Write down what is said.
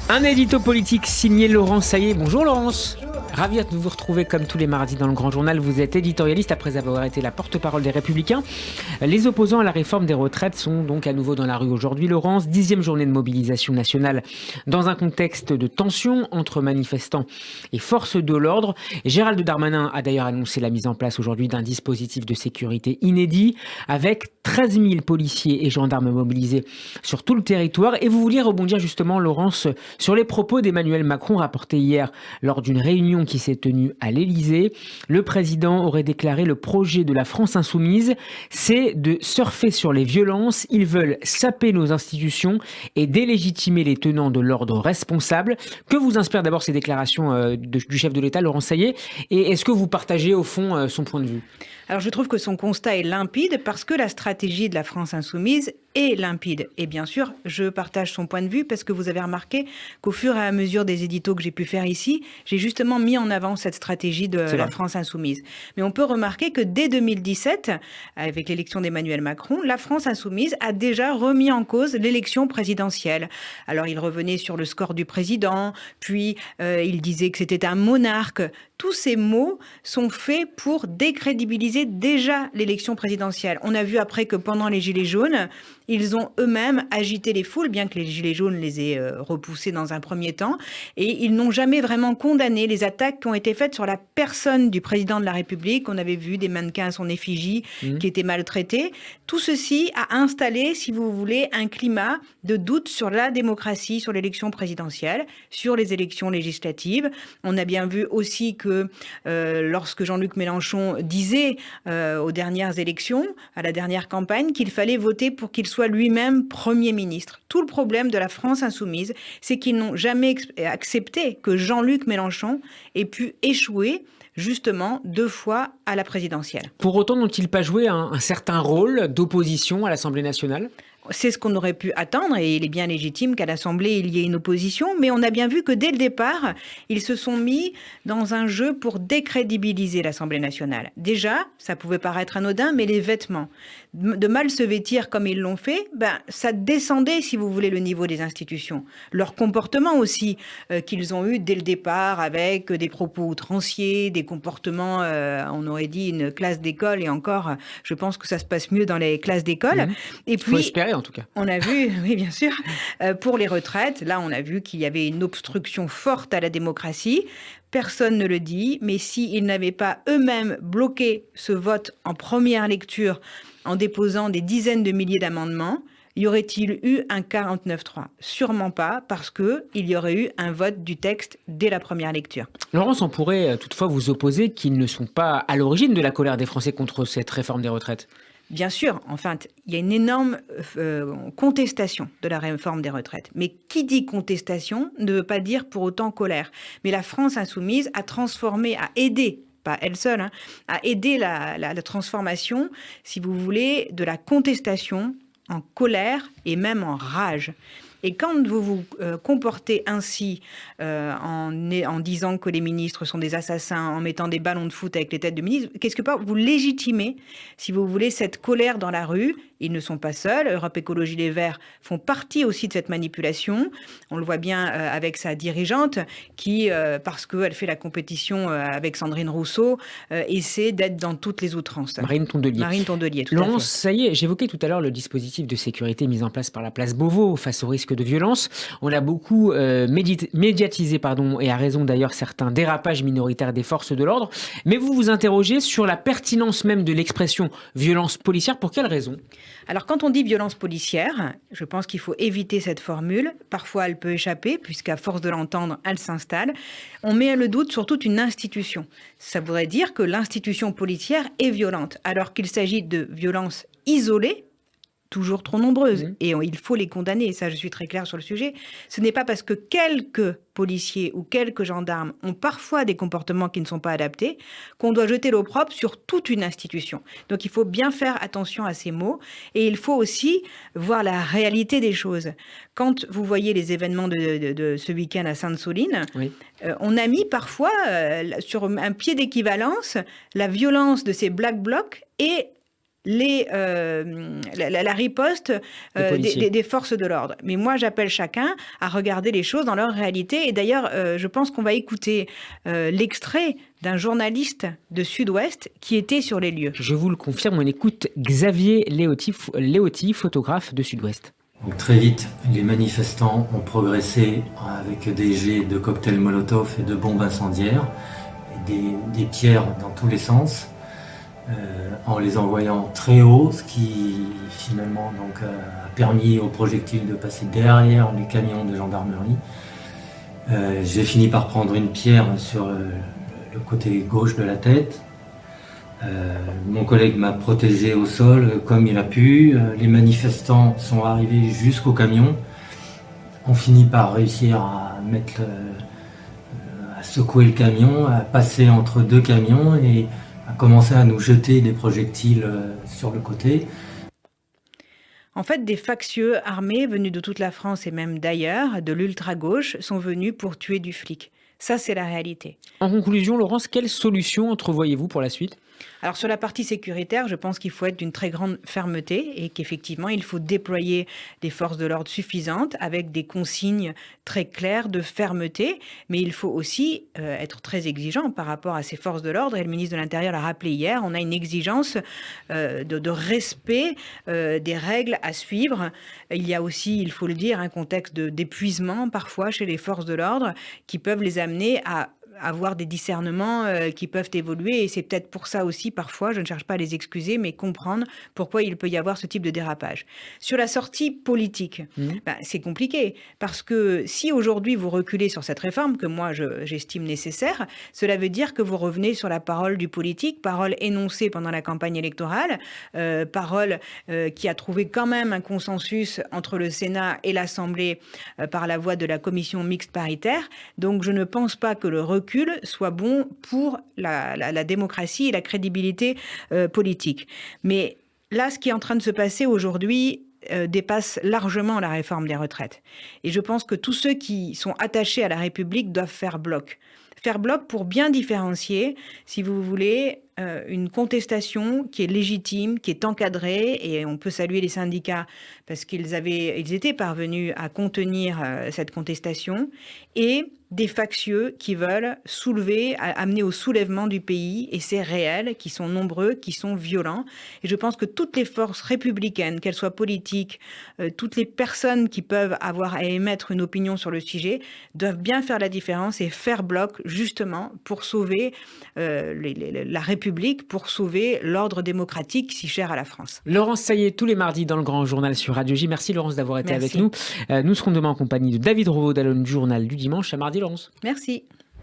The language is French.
Un édito politique signé Laurence Saillé. Bonjour Laurence. Ravi de vous retrouver comme tous les mardis dans le Grand Journal. Vous êtes éditorialiste après avoir été la porte-parole des Républicains. Les opposants à la réforme des retraites sont donc à nouveau dans la rue aujourd'hui. Laurence, 10e journée de mobilisation nationale dans un contexte de tension entre manifestants et forces de l'ordre. Gérald Darmanin a d'ailleurs annoncé la mise en place aujourd'hui d'un dispositif de sécurité inédit avec 13 000 policiers et gendarmes mobilisés sur tout le territoire. Et vous vouliez rebondir justement, Laurence, sur les propos d'Emmanuel Macron rapportés hier lors d'une réunion qui s'est tenue à l'Élysée. Le président aurait déclaré: le projet de la France insoumise, c'est de surfer sur les violences. Ils veulent saper nos institutions et délégitimer les tenants de l'ordre responsable. Que vous inspirent d'abord ces déclarations du chef de l'État, Laurent Saillé, et est-ce que vous partagez au fond son point de vue ? Alors je trouve que son constat est limpide parce que la stratégie de la France insoumise est limpide. Et bien sûr, je partage son point de vue parce que vous avez remarqué qu'au fur et à mesure des éditos que j'ai pu faire ici, j'ai justement mis en avant cette stratégie de la France insoumise. Mais on peut remarquer que dès 2017, avec l'élection d'Emmanuel Macron, la France insoumise a déjà remis en cause l'élection présidentielle. Alors il revenait sur le score du président, puis il disait que c'était un monarque. Tous ces mots sont faits pour décrédibiliser déjà l'élection présidentielle. On a vu après que pendant les Gilets jaunes, ils ont eux-mêmes agité les foules, bien que les Gilets jaunes les aient repoussés dans un premier temps. Et ils n'ont jamais vraiment condamné les attaques qui ont été faites sur la personne du président de la République. On avait vu des mannequins à son effigie qui étaient maltraités. Tout ceci a installé, si vous voulez, un climat de doute sur la démocratie, sur l'élection présidentielle, sur les élections législatives. On a bien vu aussi que lorsque Jean-Luc Mélenchon disait aux dernières élections, à la dernière campagne, qu'il fallait voter pour qu'il soit lui-même Premier ministre. Tout le problème de la France insoumise, c'est qu'ils n'ont jamais accepté que Jean-Luc Mélenchon ait pu échouer justement 2 fois à la présidentielle. Pour autant, n'ont-ils pas joué un certain rôle d'opposition à l'Assemblée nationale ? C'est ce qu'on aurait pu attendre et il est bien légitime qu'à l'Assemblée, il y ait une opposition. Mais on a bien vu que dès le départ, ils se sont mis dans un jeu pour décrédibiliser l'Assemblée nationale. Déjà, ça pouvait paraître anodin, mais les vêtements, de mal se vêtir comme ils l'ont fait, ça descendait, si vous voulez, le niveau des institutions. Leur comportement aussi, qu'ils ont eu dès le départ avec des propos outranciers, des comportements, on aurait dit une classe d'école, et encore, je pense que ça se passe mieux dans les classes d'école. Et puis, faut espérer en tout cas. On a vu, oui bien sûr, pour les retraites, là on a vu qu'il y avait une obstruction forte à la démocratie. Personne ne le dit, mais s'ils n'avaient pas eux-mêmes bloqué ce vote en première lecture en déposant des dizaines de milliers d'amendements, y aurait-il eu un 49-3 ? Sûrement pas, parce qu'il y aurait eu un vote du texte dès la première lecture. Laurence, on pourrait toutefois vous opposer qu'ils ne sont pas à l'origine de la colère des Français contre cette réforme des retraites. Bien sûr, enfin, il y a une énorme contestation de la réforme des retraites. Mais qui dit contestation ne veut pas dire pour autant colère. Mais la France insoumise a transformé, a aidé, pas elle seule, a aidé la transformation, si vous voulez, de la contestation en colère et même en rage. Et quand vous vous comportez ainsi en disant que les ministres sont des assassins, en mettant des ballons de foot avec les têtes de ministres, quelque part, vous légitimez, si vous voulez, cette colère dans la rue. Ils ne sont pas seuls. Europe Écologie Les Verts font partie aussi de cette manipulation. On le voit bien avec sa dirigeante qui, parce qu'elle fait la compétition avec Sandrine Rousseau, essaie d'être dans toutes les outrances. Marine Tondelier, tout Laurence, à fait. ça y est, j'évoquais tout à l'heure le dispositif de sécurité mis en place par la place Beauvau face au risque de violence. On l'a beaucoup médiatisé, et à raison d'ailleurs, certains dérapages minoritaires des forces de l'ordre. Mais vous vous interrogez sur la pertinence même de l'expression violence policière. Pour quelle raison ? Alors, quand on dit violence policière, je pense qu'il faut éviter cette formule. Parfois, elle peut échapper, puisqu'à force de l'entendre, elle s'installe. On met le doute sur toute une institution. Ça voudrait dire que l'institution policière est violente, alors qu'il s'agit de violences isolées, toujours trop nombreuses, et il faut les condamner, ça je suis très claire sur le sujet. Ce n'est pas parce que quelques policiers ou quelques gendarmes ont parfois des comportements qui ne sont pas adaptés qu'on doit jeter l'opprobre sur toute une institution. Donc il faut bien faire attention à ces mots, et il faut aussi voir la réalité des choses. Quand vous voyez les événements de ce week-end à Sainte-Soline, on a mis parfois sur un pied d'équivalence la violence de ces Black Blocs et la riposte des forces de l'ordre. Mais moi, j'appelle chacun à regarder les choses dans leur réalité. Et d'ailleurs, je pense qu'on va écouter l'extrait d'un journaliste de Sud-Ouest qui était sur les lieux. Je vous le confirme, on écoute Xavier Léoty, photographe de Sud-Ouest. Donc très vite, les manifestants ont progressé avec des jets de cocktails Molotov et de bombes incendiaires, et des pierres dans tous les sens, en les envoyant très haut, ce qui finalement donc, a permis aux projectiles de passer derrière les camions de gendarmerie. J'ai fini par prendre une pierre sur le côté gauche de la tête. Mon collègue m'a protégé au sol comme il a pu. Les manifestants sont arrivés jusqu'au camion. On finit par réussir à secouer le camion, à passer entre deux camions et à commencer à nous jeter des projectiles sur le côté. En fait, des factieux armés venus de toute la France et même d'ailleurs, de l'ultra-gauche, sont venus pour tuer du flic. Ça, c'est la réalité. En conclusion, Laurence, quelle solution entrevoyez-vous pour la suite ? Alors sur la partie sécuritaire, je pense qu'il faut être d'une très grande fermeté et qu'effectivement, il faut déployer des forces de l'ordre suffisantes avec des consignes très claires de fermeté. Mais il faut aussi être très exigeant par rapport à ces forces de l'ordre. Et le ministre de l'Intérieur l'a rappelé hier, on a une exigence de respect des règles à suivre. Il y a aussi, il faut le dire, un contexte d'épuisement parfois chez les forces de l'ordre qui peuvent les amener à avoir des discernements qui peuvent évoluer et c'est peut-être pour ça aussi parfois, je ne cherche pas à les excuser, mais comprendre pourquoi il peut y avoir ce type de dérapage. Sur la sortie politique, c'est compliqué parce que si aujourd'hui vous reculez sur cette réforme que moi j'estime nécessaire, cela veut dire que vous revenez sur la parole du politique, parole énoncée pendant la campagne électorale, parole qui a trouvé quand même un consensus entre le Sénat et l'Assemblée par la voie de la commission mixte paritaire. Donc je ne pense pas que le recul soit bon pour la démocratie et la crédibilité politique. Mais là, ce qui est en train de se passer aujourd'hui dépasse largement la réforme des retraites. Et je pense que tous ceux qui sont attachés à la République doivent faire bloc. Faire bloc pour bien différencier, si vous voulez, une contestation qui est légitime, qui est encadrée, et on peut saluer les syndicats parce qu'ils étaient parvenus à contenir cette contestation, et des factieux qui veulent amener au soulèvement du pays, et c'est réel, qui sont nombreux, qui sont violents. Et je pense que toutes les forces républicaines, qu'elles soient politiques, toutes les personnes qui peuvent avoir à émettre une opinion sur le sujet, doivent bien faire la différence et faire bloc justement pour sauver la République, pour sauver l'ordre démocratique si cher à la France. Laurence Saillé, tous les mardis dans le Grand Journal sur Radio J. Merci Laurence d'avoir été avec nous. Nous serons demain en compagnie de David Rovaux d'Alone Journal du Dimanche. À mardi Laurence. Merci.